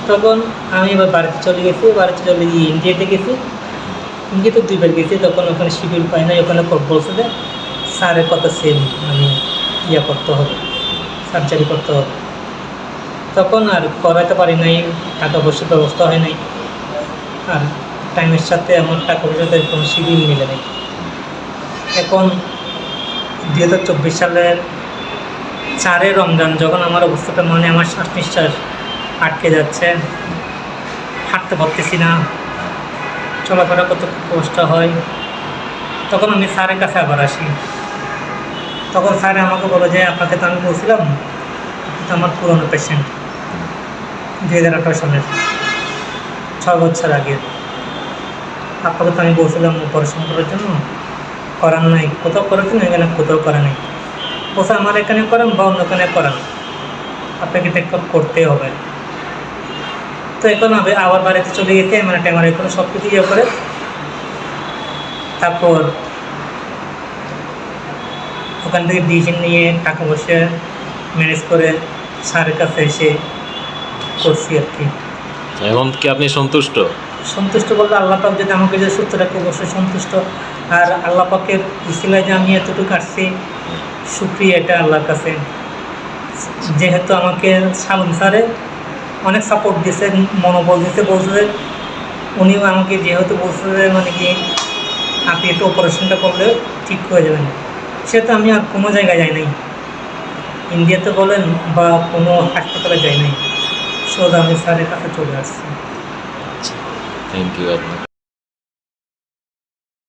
তখন আমি এবার বাড়িতে চলে গেছি, বাড়িতে চলে গিয়ে ইন্ডিয়াতে গেছি। ইন্ডিয়াতে 2 বার গেছি, তখন ওখানে শিডিউল পাই নাই। ওখানে বলছে যে স্যারের কথা সেম, মানে ইয়া করতে হবে, সার্জারি করতে হবে। তখন আর করাতে পারি নাই, টাকা পয়সার ব্যবস্থা হয় নাই। আর টাইমের সাথে আমার টাকা পয়সাতে কোনো শিডিউল মিলে নেই। এখন 2024 সালের 4 রমজান, যখন আমার অবস্থাটা, মানে আমার শ্বাস নিঃশ্বাস আটকে যাচ্ছে, হাঁটতে পারতেছি না, চলাফেরা কত কষ্ট হয়, তখন আমি স্যারের কাছে আবার আসি। তখন স্যার আমাকে বলে যে আপনাকে তো আমি বলছিলাম, আপনি তো আমার পুরনো পেশেন্ট, 2018 সালের 6 বছর আগে। আপনাকে তো আমি বলছিলাম অপারেশন করার জন্য, করার নাই। কোথাও করেছেন এখানে, কোথাও করা নেই। বলছে আমার এখানে করান বা অন্য এখানে করান, আপনাকে টেক করতেই হবে। তো এখন আমি আবার বাড়িতে চলে গেছি, মানে ট্যামারে করে সব কিছু ইয়ে করে। তারপর ওখান থেকে ডিসিশন নিয়ে টাকা পয়সা ম্যানেজ করে স্যারের কাছে এসে করছি আর কি। এখন কি আপনি সন্তুষ্ট? সন্তুষ্ট বলতে আল্লাহ পাক যদি আমাকে যে সুস্থ রাখে, অবশ্যই সন্তুষ্ট। আর আল্লাহ পাকের ইসিলায় যে আমি এতটুকু আসছি, শুক্রিয়া এটা আল্লাহর কাছে। যেহেতু আমাকে সালম স্যারে অনেক সাপোর্ট দিয়েছে, মনোবল দিতে বলছে। উনিও আমাকে যেহেতু বলছে যে মানে কি আপনি একটু অপারেশনটা করলে ঠিক হয়ে যাবেন, সেহেতু আমি আর কোনো জায়গায় যাই নাই, ইন্ডিয়াতে বলেন বা কোনো হাসপাতালে যাই নাই, সোজা আমি স্যারের কাছে চলে আসছি। থ্যাংক ইউ আপনার।